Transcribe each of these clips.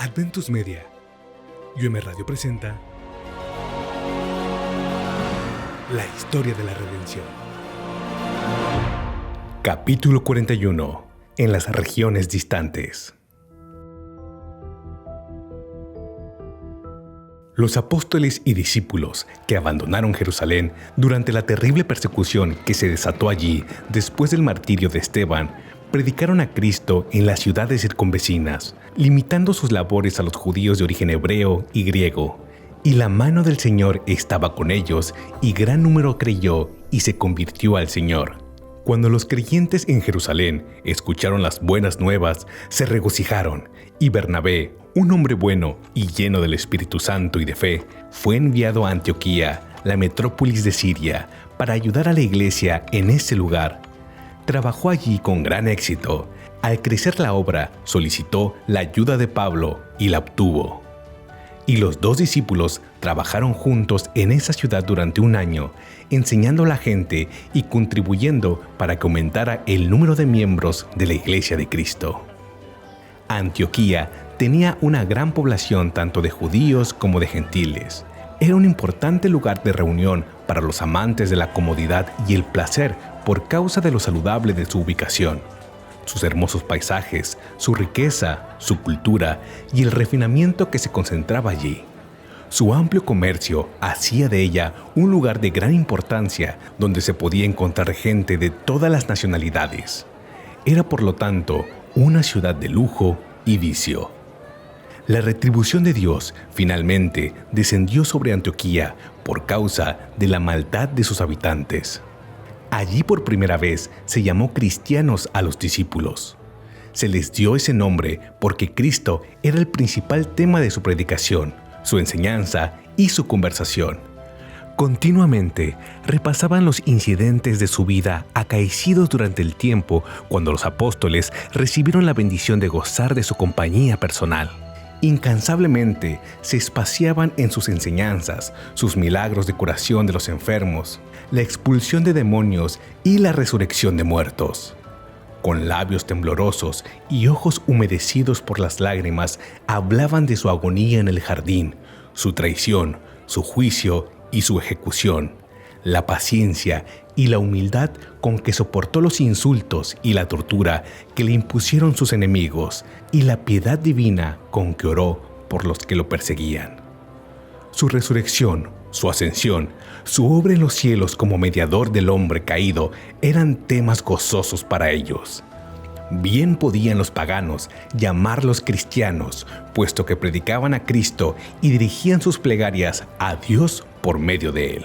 Adventus Media y UM Radio presenta La historia de la redención. Capítulo 41. En las regiones distantes. Los apóstoles y discípulos que abandonaron Jerusalén durante la terrible persecución que se desató allí después del martirio de Esteban, predicaron a Cristo en las ciudades circunvecinas, limitando sus labores a los judíos de origen hebreo y griego. Y la mano del Señor estaba con ellos, y gran número creyó y se convirtió al Señor. Cuando los creyentes en Jerusalén escucharon las buenas nuevas, se regocijaron, y Bernabé, un hombre bueno y lleno del Espíritu Santo y de fe, fue enviado a Antioquía, la metrópolis de Siria, para ayudar a la iglesia en ese lugar. Trabajó allí con gran éxito. Al crecer la obra, solicitó la ayuda de Pablo y la obtuvo. Y los dos discípulos trabajaron juntos en esa ciudad durante un año, enseñando a la gente y contribuyendo para que aumentara el número de miembros de la Iglesia de Cristo. Antioquía tenía una gran población tanto de judíos como de gentiles. Era un importante lugar de reunión para los amantes de la comodidad y el placer por causa de lo saludable de su ubicación, sus hermosos paisajes, su riqueza, su cultura y el refinamiento que se concentraba allí. Su amplio comercio hacía de ella un lugar de gran importancia donde se podía encontrar gente de todas las nacionalidades. Era por lo tanto una ciudad de lujo y vicio. La retribución de Dios finalmente descendió sobre Antioquía por causa de la maldad de sus habitantes. Allí por primera vez se llamó cristianos a los discípulos. Se les dio ese nombre porque Cristo era el principal tema de su predicación, su enseñanza y su conversación. Continuamente repasaban los incidentes de su vida acaecidos durante el tiempo cuando los apóstoles recibieron la bendición de gozar de su compañía personal. Incansablemente se espaciaban en sus enseñanzas, sus milagros de curación de los enfermos, la expulsión de demonios y la resurrección de muertos. Con labios temblorosos y ojos humedecidos por las lágrimas, hablaban de su agonía en el jardín, su traición, su juicio y su ejecución, la paciencia y la humildad con que soportó los insultos y la tortura que le impusieron sus enemigos, y la piedad divina con que oró por los que lo perseguían. Su resurrección, su ascensión, su obra en los cielos como mediador del hombre caído eran temas gozosos para ellos. Bien podían los paganos llamarlos cristianos, puesto que predicaban a Cristo y dirigían sus plegarias a Dios por medio de él.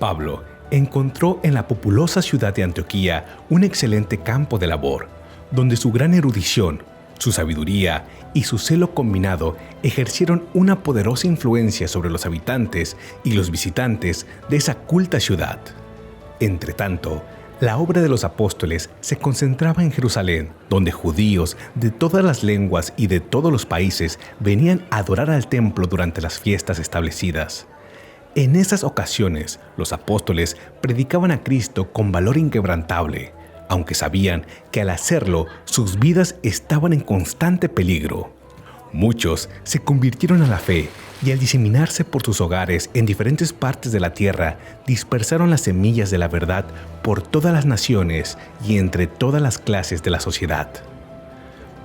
Pablo encontró en la populosa ciudad de Antioquía un excelente campo de labor, donde su gran erudición, su sabiduría y su celo combinado ejercieron una poderosa influencia sobre los habitantes y los visitantes de esa culta ciudad. Entretanto, la obra de los apóstoles se concentraba en Jerusalén, donde judíos de todas las lenguas y de todos los países venían a adorar al templo durante las fiestas establecidas. En esas ocasiones, los apóstoles predicaban a Cristo con valor inquebrantable, aunque sabían que al hacerlo, sus vidas estaban en constante peligro. Muchos se convirtieron a la fe y al diseminarse por sus hogares en diferentes partes de la tierra, dispersaron las semillas de la verdad por todas las naciones y entre todas las clases de la sociedad.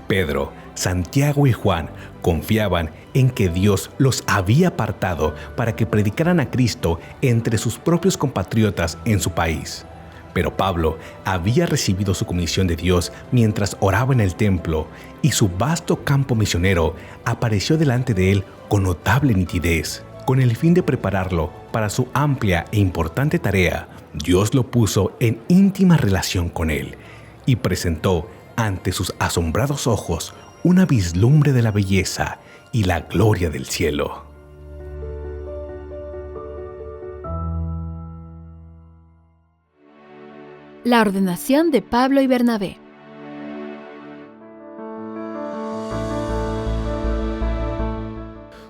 Pedro, Santiago y Juan confiaban en que Dios los había apartado para que predicaran a Cristo entre sus propios compatriotas en su país. Pero Pablo había recibido su comisión de Dios mientras oraba en el templo, y su vasto campo misionero apareció delante de él con notable nitidez. Con el fin de prepararlo para su amplia e importante tarea, Dios lo puso en íntima relación con él y presentó ante sus asombrados ojos una vislumbre de la belleza y la gloria del cielo. La ordenación de Pablo y Bernabé.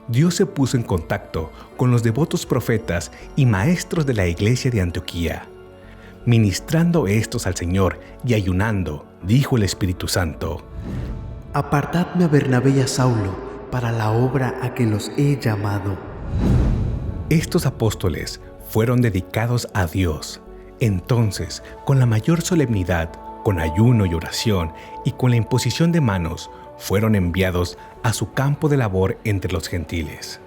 Dios se puso en contacto con los devotos profetas y maestros de la iglesia de Antioquía. Ministrando estos al Señor y ayunando, dijo el Espíritu Santo: Apartadme a Bernabé y a Saulo para la obra a que los he llamado. Estos apóstoles fueron dedicados a Dios. Entonces, con la mayor solemnidad, con ayuno y oración y con la imposición de manos, fueron enviados a su campo de labor entre los gentiles.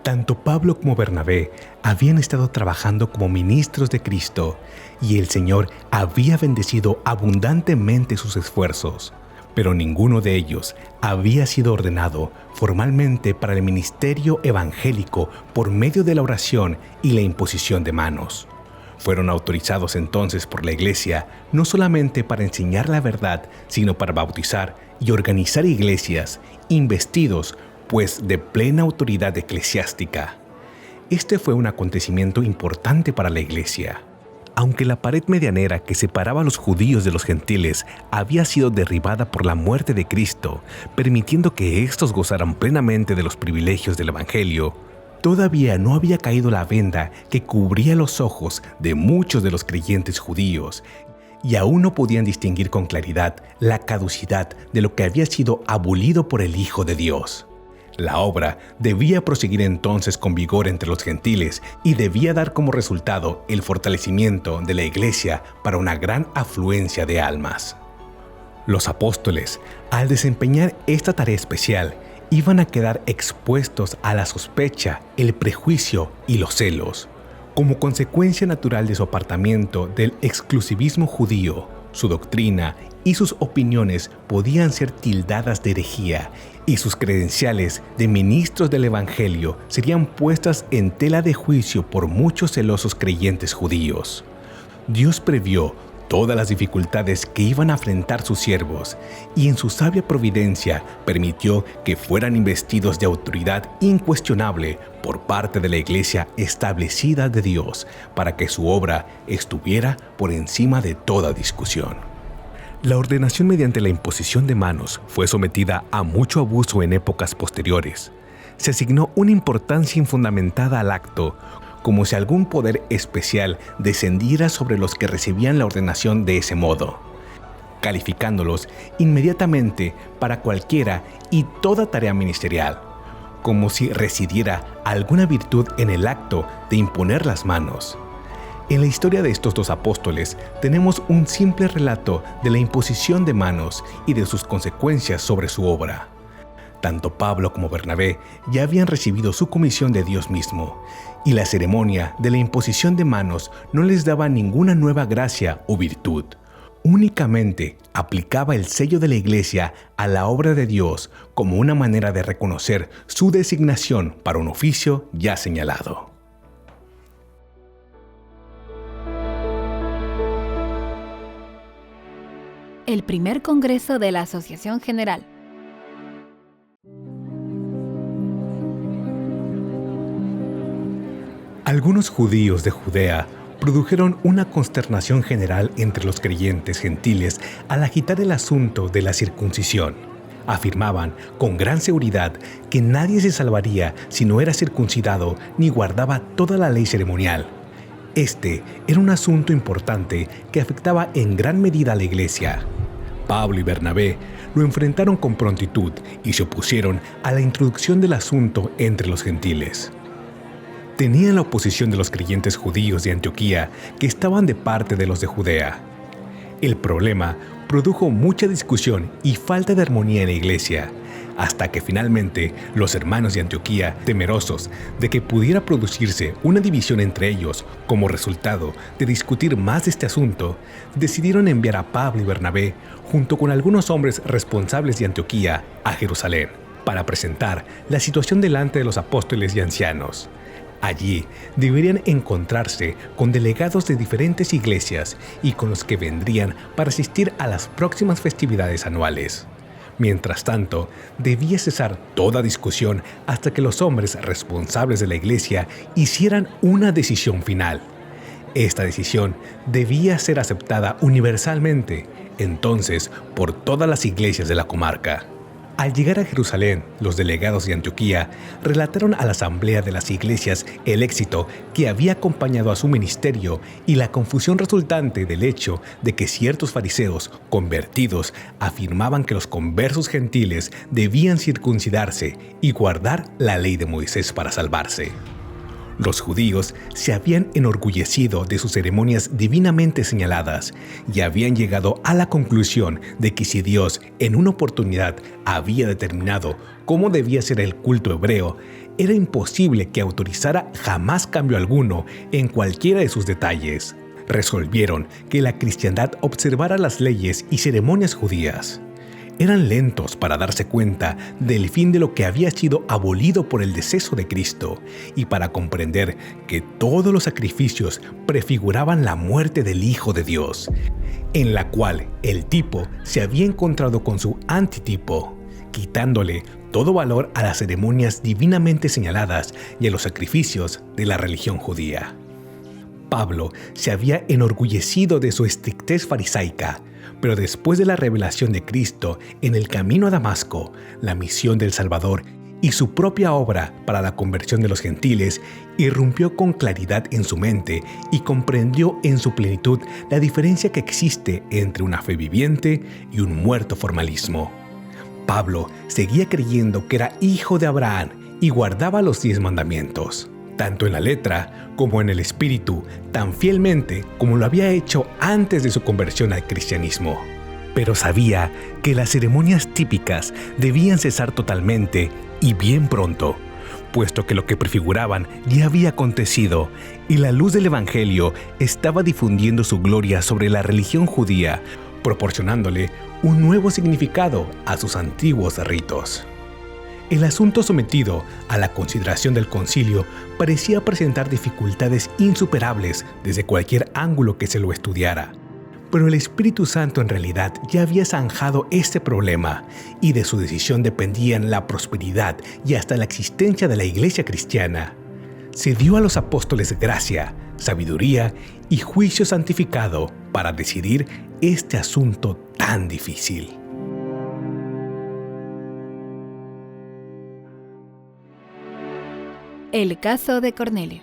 Tanto Pablo como Bernabé habían estado trabajando como ministros de Cristo y el Señor había bendecido abundantemente sus esfuerzos, pero ninguno de ellos había sido ordenado formalmente para el ministerio evangélico por medio de la oración y la imposición de manos. Fueron autorizados entonces por la Iglesia no solamente para enseñar la verdad, sino para bautizar y organizar iglesias, investidos pues de plena autoridad eclesiástica. Este fue un acontecimiento importante para la Iglesia. Aunque la pared medianera que separaba a los judíos de los gentiles había sido derribada por la muerte de Cristo, permitiendo que éstos gozaran plenamente de los privilegios del Evangelio, todavía no había caído la venda que cubría los ojos de muchos de los creyentes judíos, y aún no podían distinguir con claridad la caducidad de lo que había sido abolido por el Hijo de Dios. La obra debía proseguir entonces con vigor entre los gentiles y debía dar como resultado el fortalecimiento de la Iglesia para una gran afluencia de almas. Los apóstoles, al desempeñar esta tarea especial, iban a quedar expuestos a la sospecha, el prejuicio y los celos. Como consecuencia natural de su apartamiento del exclusivismo judío, su doctrina y sus opiniones podían ser tildadas de herejía y sus credenciales de ministros del Evangelio serían puestas en tela de juicio por muchos celosos creyentes judíos. Dios previó todas las dificultades que iban a enfrentar sus siervos y en su sabia providencia permitió que fueran investidos de autoridad incuestionable por parte de la Iglesia establecida de Dios para que su obra estuviera por encima de toda discusión. La ordenación mediante la imposición de manos fue sometida a mucho abuso en épocas posteriores. Se asignó una importancia infundamentada al acto, como si algún poder especial descendiera sobre los que recibían la ordenación de ese modo, calificándolos inmediatamente para cualquiera y toda tarea ministerial, como si residiera alguna virtud en el acto de imponer las manos. En la historia de estos dos apóstoles tenemos un simple relato de la imposición de manos y de sus consecuencias sobre su obra. Tanto Pablo como Bernabé ya habían recibido su comisión de Dios mismo, y la ceremonia de la imposición de manos no les daba ninguna nueva gracia o virtud. Únicamente aplicaba el sello de la Iglesia a la obra de Dios como una manera de reconocer su designación para un oficio ya señalado. El primer Congreso de la Asociación General. Algunos judíos de Judea produjeron una consternación general entre los creyentes gentiles al agitar el asunto de la circuncisión. Afirmaban con gran seguridad que nadie se salvaría si no era circuncidado ni guardaba toda la ley ceremonial. Este era un asunto importante que afectaba en gran medida a la Iglesia. Pablo y Bernabé lo enfrentaron con prontitud y se opusieron a la introducción del asunto entre los gentiles. Tenían la oposición de los creyentes judíos de Antioquía, que estaban de parte de los de Judea. El problema produjo mucha discusión y falta de armonía en la iglesia, hasta que finalmente los hermanos de Antioquía, temerosos de que pudiera producirse una división entre ellos como resultado de discutir más de este asunto, decidieron enviar a Pablo y Bernabé, junto con algunos hombres responsables de Antioquía, a Jerusalén, para presentar la situación delante de los apóstoles y ancianos. Allí deberían encontrarse con delegados de diferentes iglesias y con los que vendrían para asistir a las próximas festividades anuales. Mientras tanto, debía cesar toda discusión hasta que los hombres responsables de la iglesia hicieran una decisión final. Esta decisión debía ser aceptada universalmente, entonces, por todas las iglesias de la comarca. Al llegar a Jerusalén, los delegados de Antioquía relataron a la asamblea de las iglesias el éxito que había acompañado a su ministerio y la confusión resultante del hecho de que ciertos fariseos convertidos afirmaban que los conversos gentiles debían circuncidarse y guardar la ley de Moisés para salvarse. Los judíos se habían enorgullecido de sus ceremonias divinamente señaladas y habían llegado a la conclusión de que si Dios en una oportunidad había determinado cómo debía ser el culto hebreo, era imposible que autorizara jamás cambio alguno en cualquiera de sus detalles. Resolvieron que la cristiandad observara las leyes y ceremonias judías. Eran lentos para darse cuenta del fin de lo que había sido abolido por el deceso de Cristo y para comprender que todos los sacrificios prefiguraban la muerte del Hijo de Dios, en la cual el tipo se había encontrado con su antitipo, quitándole todo valor a las ceremonias divinamente señaladas y a los sacrificios de la religión judía. Pablo se había enorgullecido de su estrictez farisaica, pero después de la revelación de Cristo en el camino a Damasco, la misión del Salvador y su propia obra para la conversión de los gentiles, irrumpió con claridad en su mente y comprendió en su plenitud la diferencia que existe entre una fe viviente y un muerto formalismo. Pablo seguía creyendo que era hijo de Abraham y guardaba los 10 mandamientos, tanto en la letra como en el espíritu, tan fielmente como lo había hecho antes de su conversión al cristianismo. Pero sabía que las ceremonias típicas debían cesar totalmente y bien pronto, puesto que lo que prefiguraban ya había acontecido y la luz del Evangelio estaba difundiendo su gloria sobre la religión judía, proporcionándole un nuevo significado a sus antiguos ritos. El asunto sometido a la consideración del concilio parecía presentar dificultades insuperables desde cualquier ángulo que se lo estudiara. Pero el Espíritu Santo en realidad ya había zanjado este problema y de su decisión dependían la prosperidad y hasta la existencia de la iglesia cristiana. Se dio a los apóstoles gracia, sabiduría y juicio santificado para decidir este asunto tan difícil. El caso de Cornelio.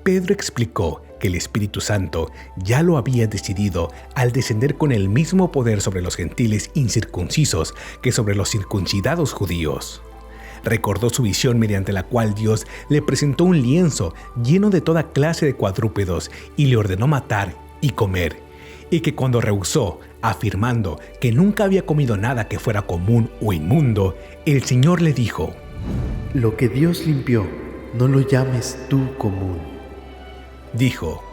Pedro explicó que el Espíritu Santo ya lo había decidido al descender con el mismo poder sobre los gentiles incircuncisos que sobre los circuncidados judíos. Recordó su visión mediante la cual Dios le presentó un lienzo lleno de toda clase de cuadrúpedos y le ordenó matar y comer, y que cuando rehusó, afirmando que nunca había comido nada que fuera común o inmundo, el Señor le dijo: Lo que Dios limpió, no lo llames tú común. Dijo: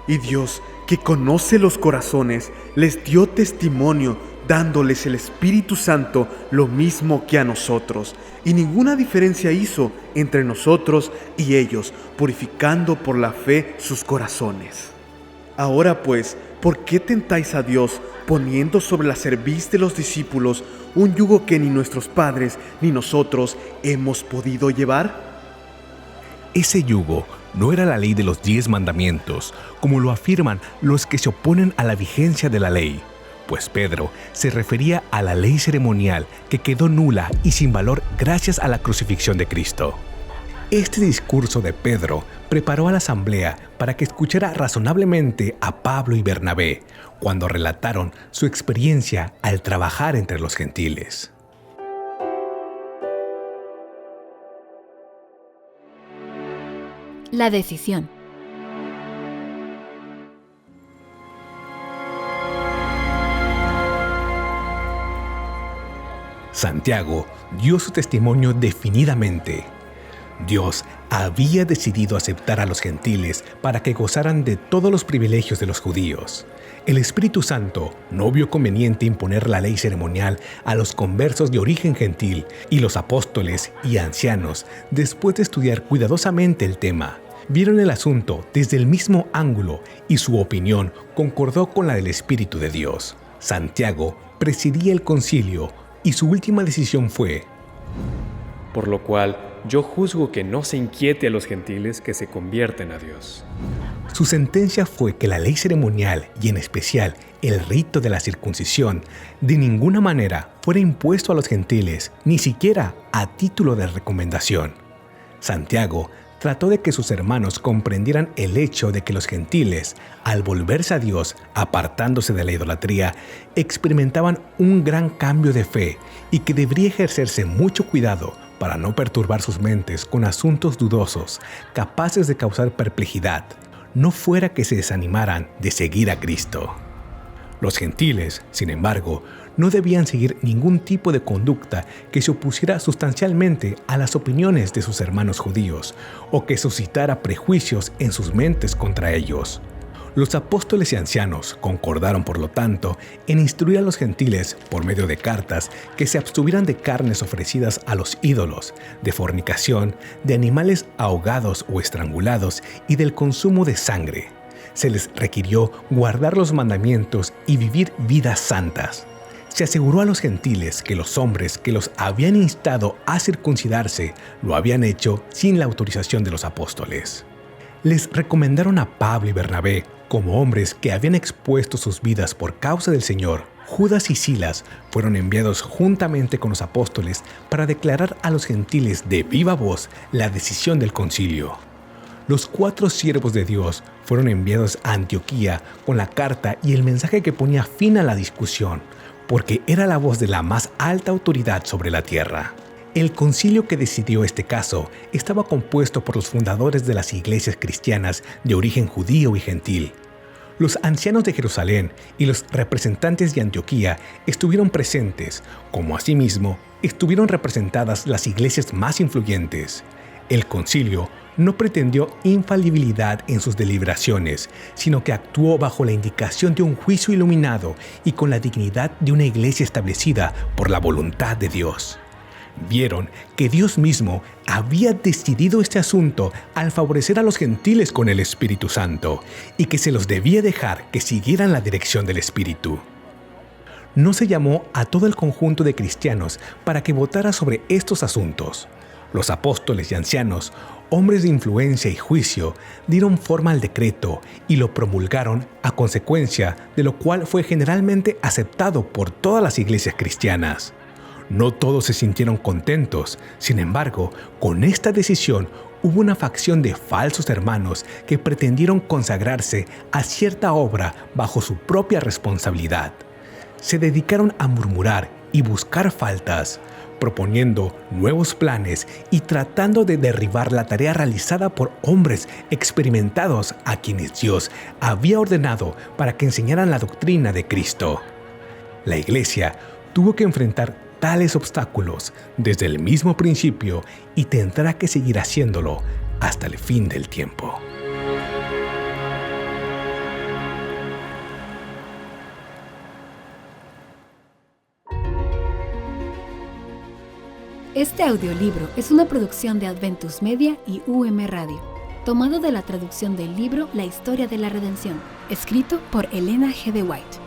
Y Dios, que conoce los corazones, les dio testimonio, dándoles el Espíritu Santo lo mismo que a nosotros, y ninguna diferencia hizo entre nosotros y ellos, purificando por la fe sus corazones. Ahora pues, ¿por qué tentáis a Dios, poniendo sobre la cerviz de los discípulos un yugo que ni nuestros padres ni nosotros hemos podido llevar? Ese yugo no era la ley de los 10 mandamientos, como lo afirman los que se oponen a la vigencia de la ley, pues Pedro se refería a la ley ceremonial que quedó nula y sin valor gracias a la crucifixión de Cristo. Este discurso de Pedro preparó a la asamblea para que escuchara razonablemente a Pablo y Bernabé cuando relataron su experiencia al trabajar entre los gentiles. La decisión. Santiago dio su testimonio definidamente. Dios había decidido aceptar a los gentiles para que gozaran de todos los privilegios de los judíos. El Espíritu Santo no vio conveniente imponer la ley ceremonial a los conversos de origen gentil, y los apóstoles y ancianos, después de estudiar cuidadosamente el tema, vieron el asunto desde el mismo ángulo y su opinión concordó con la del Espíritu de Dios. Santiago presidía el concilio y su última decisión fue: por lo cual yo juzgo que no se inquiete a los gentiles que se convierten a Dios. Su sentencia fue que la ley ceremonial y en especial el rito de la circuncisión de ninguna manera fuera impuesto a los gentiles, ni siquiera a título de recomendación. Santiago trató de que sus hermanos comprendieran el hecho de que los gentiles, al volverse a Dios, apartándose de la idolatría, experimentaban un gran cambio de fe y que debería ejercerse mucho cuidado para no perturbar sus mentes con asuntos dudosos, capaces de causar perplejidad, no fuera que se desanimaran de seguir a Cristo. Los gentiles, sin embargo, no debían seguir ningún tipo de conducta que se opusiera sustancialmente a las opiniones de sus hermanos judíos o que suscitara prejuicios en sus mentes contra ellos. Los apóstoles y ancianos concordaron, por lo tanto, en instruir a los gentiles, por medio de cartas, que se abstuvieran de carnes ofrecidas a los ídolos, de fornicación, de animales ahogados o estrangulados y del consumo de sangre. Se les requirió guardar los mandamientos y vivir vidas santas. Se aseguró a los gentiles que los hombres que los habían instado a circuncidarse lo habían hecho sin la autorización de los apóstoles. Les recomendaron a Pablo y Bernabé como hombres que habían expuesto sus vidas por causa del Señor. Judas y Silas fueron enviados juntamente con los apóstoles para declarar a los gentiles de viva voz la decisión del concilio. Los 4 siervos de Dios fueron enviados a Antioquía con la carta y el mensaje que ponía fin a la discusión, porque era la voz de la más alta autoridad sobre la tierra. El concilio que decidió este caso estaba compuesto por los fundadores de las iglesias cristianas de origen judío y gentil. Los ancianos de Jerusalén y los representantes de Antioquía estuvieron presentes, como asimismo estuvieron representadas las iglesias más influyentes. El concilio no pretendió infalibilidad en sus deliberaciones, sino que actuó bajo la indicación de un juicio iluminado y con la dignidad de una iglesia establecida por la voluntad de Dios. Vieron que Dios mismo había decidido este asunto al favorecer a los gentiles con el Espíritu Santo y que se los debía dejar que siguieran la dirección del Espíritu. No se llamó a todo el conjunto de cristianos para que votara sobre estos asuntos. Los apóstoles y ancianos, hombres de influencia y juicio, dieron forma al decreto y lo promulgaron, a consecuencia de lo cual fue generalmente aceptado por todas las iglesias cristianas. No todos se sintieron contentos, sin embargo, con esta decisión hubo una facción de falsos hermanos que pretendieron consagrarse a cierta obra bajo su propia responsabilidad. Se dedicaron a murmurar y buscar faltas, proponiendo nuevos planes y tratando de derribar la tarea realizada por hombres experimentados a quienes Dios había ordenado para que enseñaran la doctrina de Cristo. La iglesia tuvo que enfrentar tales obstáculos desde el mismo principio y tendrá que seguir haciéndolo hasta el fin del tiempo. Este audiolibro es una producción de Adventus Media y UM Radio, tomado de la traducción del libro La Historia de la Redención, escrito por Elena G. de White.